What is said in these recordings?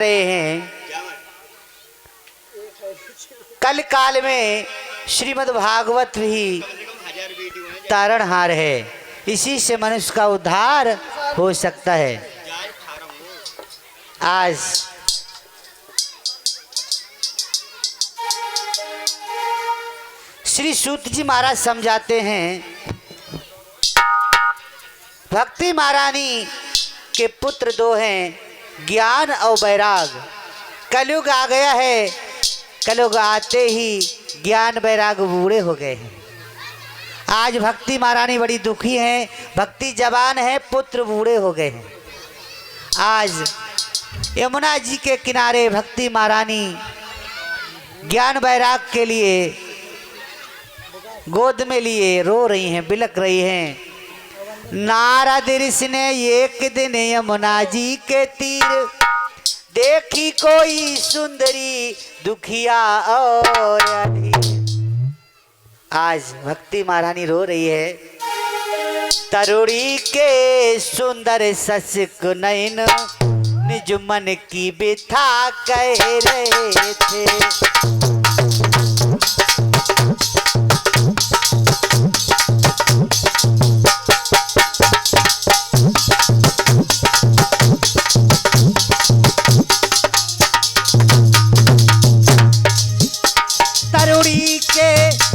रहे हैं। कल काल में श्रीमद् भागवत भी तारणहार है, इसी से मनुष्य का उद्धार हो सकता है। आज श्री सूत जी महाराज समझाते हैं, भक्ति महारानी के पुत्र दो हैं, ज्ञान और वैराग। कलयुग आ गया है, कलयुग आते ही ज्ञान वैराग बूढ़े हो गए हैं। आज भक्ति महारानी बड़ी दुखी हैं, भक्ति जवान है, पुत्र बूढ़े हो गए हैं। आज यमुना जी के किनारे भक्ति महारानी ज्ञान वैराग के लिए गोद में लिए रो रही हैं, बिलक रही हैं। नारद ऋषि ने एक दिन यमुना जी के तीर देखी कोई सुंदरी दुखिया और अधीर। आज भक्ति महारानी रो रही है। तरुणी के सुंदर ससक नयन निज मन की बिथा कह रहे थे। तरुणी के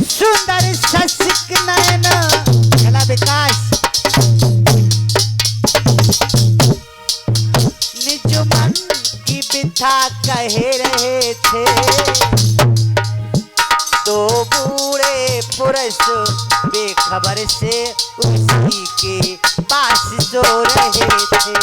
सुंदर ससिक नयन कला विकास निज मन की बिथा कह रहे थे। दो बूढ़े पुरुष बेखबर से उसी के पास सो रहे थे।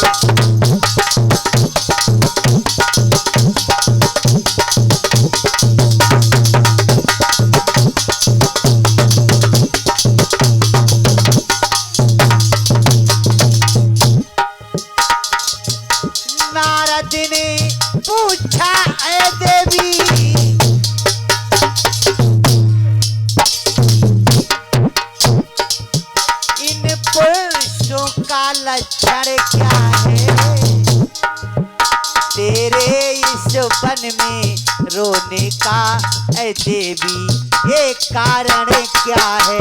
नारद ने पूछा, ऐ देवी इन पुरुषों का लक्षण क्या है? तेरे इस वन में रोने का ऐ देवी ये कारण क्या है?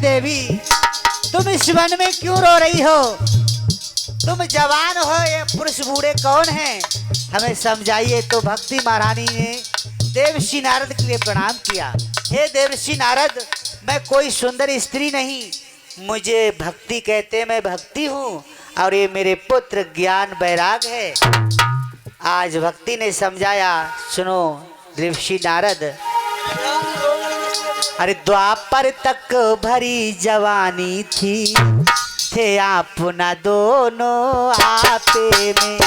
देवी तुम इस वन में क्यों रो रही हो? तुम जवान हो, ये पुरुष बूढ़े कौन हैं? हमें समझाइए। तो भक्ति महारानी ने देवर्षि नारद के लिए प्रणाम किया। हे देवर्षि नारद, मैं कोई सुंदर स्त्री नहीं, मुझे भक्ति कहते, मैं भक्ति हूँ और ये मेरे पुत्र ज्ञान वैराग है। आज भक्ति ने समझाया। सुनो देवर्षि नारद, अरे द्वापर तक भरी जवानी थी, थे आप न दोनों आपे में।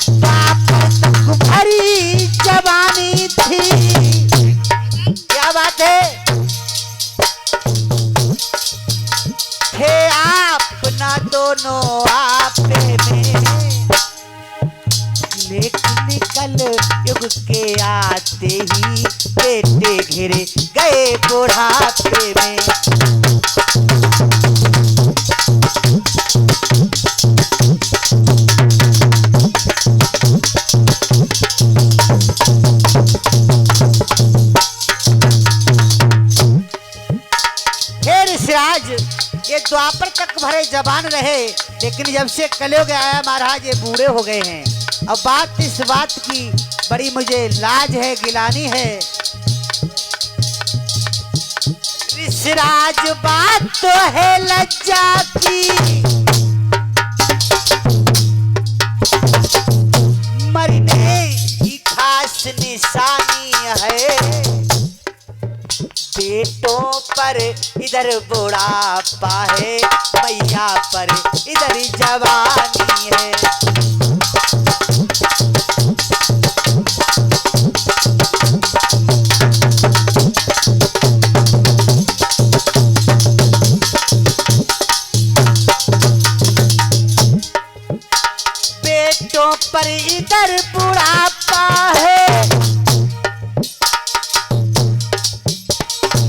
द्वापर तक भरी जवानी थी, क्या बात है? थे आप न दोनों आपे में, लेकिन कल युग के आते ही बेटे घिरे गए बुढ़ापे में। हे ऋषिराज, ये द्वापर तक भरे जवान रहे, लेकिन जब से कलयुग आया महाराज ये बूढ़े हो गए हैं। अब बात इस बात की बड़ी मुझे लाज है, गिलानी है। ऋषिराज बात तो है लज्जा की, मरने की खास निशानी है। बेटों पर इधर बुढ़ापा है, मैया पर इधर जवानी है। पर इधर बुढ़ापा है,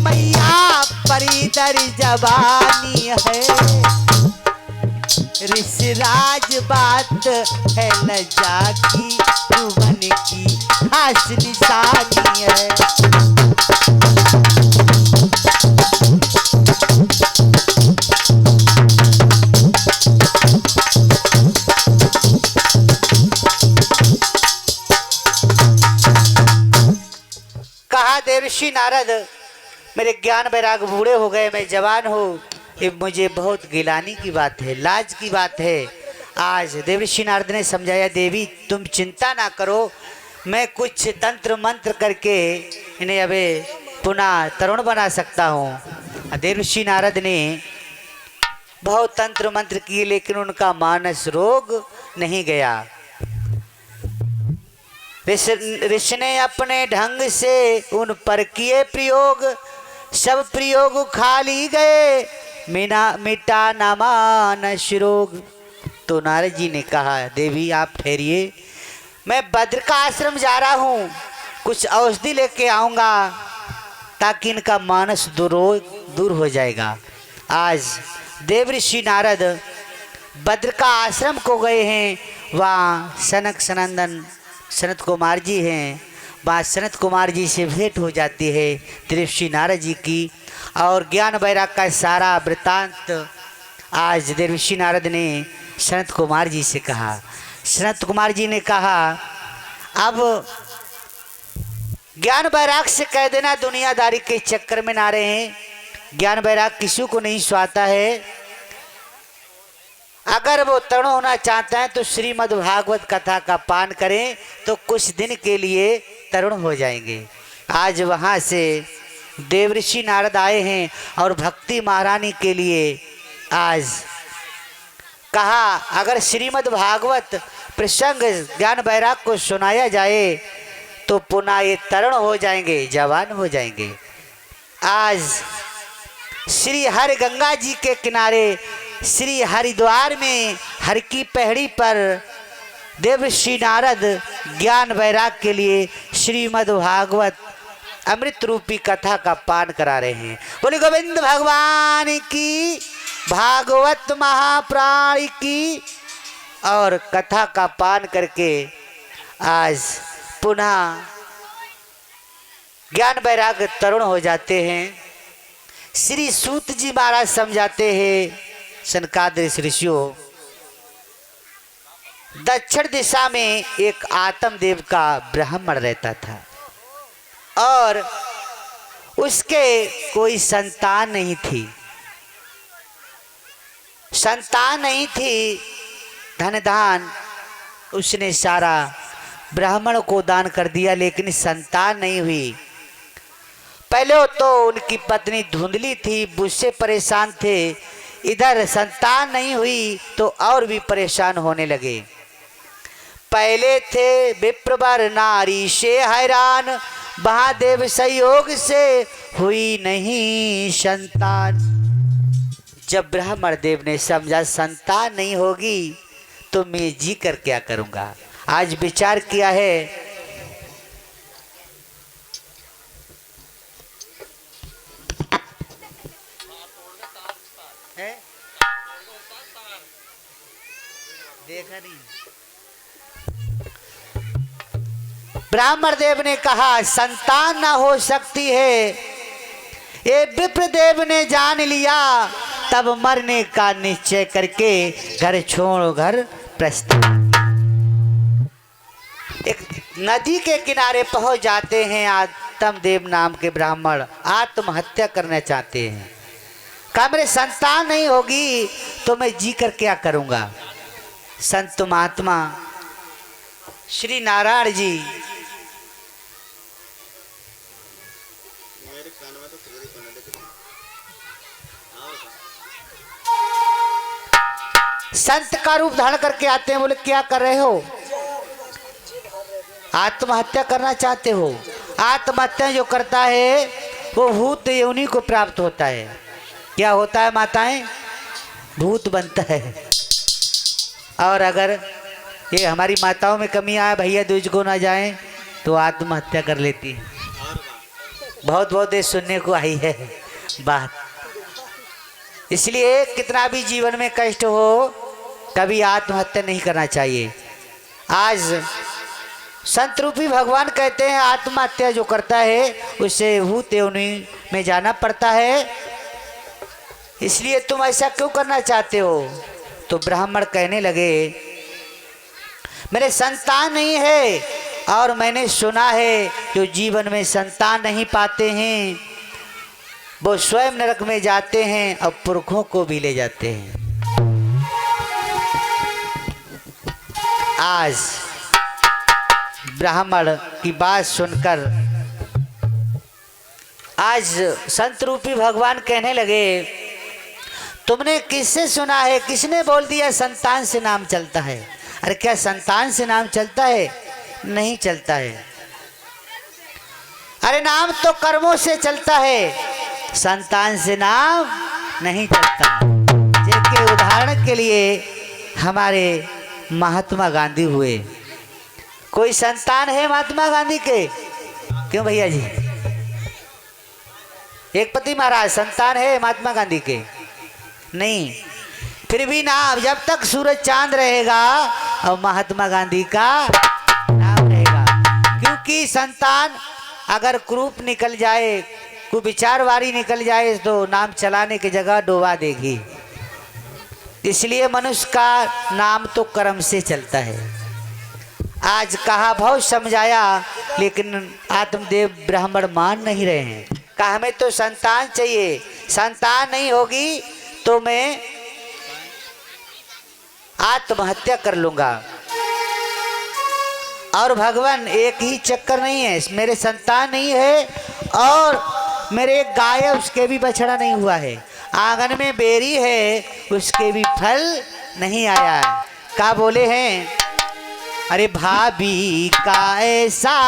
मैया पर इधर जवानी है। ऋषिराज बात है लज्जा की, भुवन की खास निशानी है। कहा देवर्षि नारद, मेरे ज्ञान वैराग बूढ़े हो गए, मैं जवान हूँ, ये मुझे बहुत गिलानी की बात है, लाज की बात है। आज देवर्षि नारद ने समझाया, देवी तुम चिंता ना करो, मैं कुछ तंत्र मंत्र करके इन्हें अबे पुनः तरुण बना सकता हूँ। देवर्षि नारद ने बहुत तंत्र मंत्र किए, लेकिन उनका मानस रोग नहीं गया। ऋषि ने अपने ढंग से उन पर किए प्रयोग, सब प्रयोग खाली गए, मिटा नामानस रोग। तो नारद जी ने कहा, देवी आप ठहरिए, मैं बद्र का आश्रम जा रहा हूँ, कुछ औषधि लेके आऊँगा ताकि इनका मानस दूर हो जाएगा। आज देवर्षि नारद बद्र का आश्रम को गए हैं, वहाँ सनक सनंदन सनत कुमार जी हैं, वहाँ सनत कुमार जी से भेंट हो जाती है देवर्षि नारद जी की, और ज्ञान वैराग का सारा वृत्तांत आज देवर्षि नारद ने सनत कुमार जी से कहा। सनत कुमार जी ने कहा, अब ज्ञान वैराग से कह देना दुनियादारी के चक्कर में ना रहे, ज्ञान वैराग किसी को नहीं सुहाता है। अगर वो तरुण होना चाहता है तो श्रीमद् भागवत कथा का पान करें तो कुछ दिन के लिए तरुण हो जाएंगे। आज वहाँ से देवर्षि नारद आए हैं और भक्ति महारानी के लिए आज कहा, अगर श्रीमद् भागवत प्रसंग ज्ञान वैराग को सुनाया जाए तो पुनः ये तरुण हो जाएंगे, जवान हो जाएंगे। आज श्री हरि गंगा जी के किनारे श्री हरिद्वार में हर की पहाड़ी पर देवर्षि नारद ज्ञान वैराग के लिए श्रीमद् भागवत अमृत रूपी कथा का पान करा रहे हैं। बोले गोविंद भगवान की, भागवत महाप्राण की। और कथा का पान करके आज पुनः ज्ञान वैराग तरुण हो जाते हैं। श्री सूत जी महाराज समझाते हैं, सनकादिक ऋषियों, दक्षिण दिशा में एक आत्मदेव का ब्राह्मण रहता था और उसके कोई संतान नहीं थी, धन दान उसने सारा ब्राह्मण को दान कर दिया, लेकिन संतान नहीं हुई। पहले तो उनकी पत्नी धुंधली थी, बुझसे परेशान थे, इधर संतान नहीं हुई तो और भी परेशान होने लगे। पहले थे विप्रवर नारी से हैरान, महादेव संयोग से हुई नहीं संतान। जब ब्राह्मण देव ने समझा संतान नहीं होगी तो मैं जी कर क्या करूंगा, आज विचार किया है देखा नहीं। ब्राह्मण देव ने कहा संतान ना हो सकती है, ये विप्रदेव ने जान लिया, तब मरने का निश्चय करके घर छोड़ घर प्रस्थान। एक नदी के किनारे पहुंच जाते हैं। आत्मदेव नाम के ब्राह्मण आत्महत्या करना चाहते हैं। कहा मेरे संतान नहीं होगी तो मैं जी कर क्या करूंगा। संत महात्मा श्री नारायण जी संत का रूप धारण करके आते हैं। बोले क्या कर रहे हो? आत्महत्या करना चाहते हो? आत्महत्या जो करता है वो भूत योनि को प्राप्त होता है। क्या होता है माताएं? भूत बनता है। और अगर ये हमारी माताओं में कमी आए, भैया दूज को ना जाएं तो आत्महत्या कर लेती है। बहुत बहुत ये सुनने को आई है बात। इसलिए कितना भी जीवन में कष्ट हो, कभी आत्महत्या नहीं करना चाहिए। आज संत रूपी भगवान कहते हैं आत्महत्या जो करता है उसे भूत योनि में जाना पड़ता है। इसलिए तुम ऐसा क्यों करना चाहते हो? तो ब्राह्मण कहने लगे मेरे संतान नहीं है, और मैंने सुना है जो जीवन में संतान नहीं पाते हैं वो स्वयं नरक में जाते हैं और पुरखों को भी ले जाते हैं। आज ब्राह्मण की बात सुनकर आज संत रूपी भगवान कहने लगे तुमने किससे सुना है, किसने बोल दिया संतान से नाम चलता है? अरे क्या संतान से नाम चलता है? नहीं चलता है। अरे नाम तो कर्मों से चलता है, संतान से नाम नहीं चलता। जैसे उदाहरण के लिए हमारे महात्मा गांधी हुए, कोई संतान है महात्मा गांधी के? क्यों भैया जी? एक पति महाराज संतान है महात्मा गांधी के? नहीं। फिर भी नाम जब तक सूरज चांद रहेगा और महात्मा गांधी का नाम रहेगा। क्योंकि संतान अगर कुरूप निकल जाए, कुविचारवारी निकल जाए तो नाम चलाने की जगह डुबा देगी। इसलिए मनुष्य का नाम तो कर्म से चलता है। आज कहा बहुत समझाया, लेकिन आत्मदेव ब्राह्मण मान नहीं रहे हैं। कहा हमें तो संतान चाहिए, संतान नहीं होगी तो मैं आत्महत्या कर लूंगा। और भगवान एक ही चक्कर नहीं है, मेरे संतान नहीं है और मेरे एक गाय है उसके भी बछड़ा नहीं हुआ है, आंगन में बेरी है उसके भी फल नहीं आया है। क्या बोले हैं? अरे भाभी का ऐसा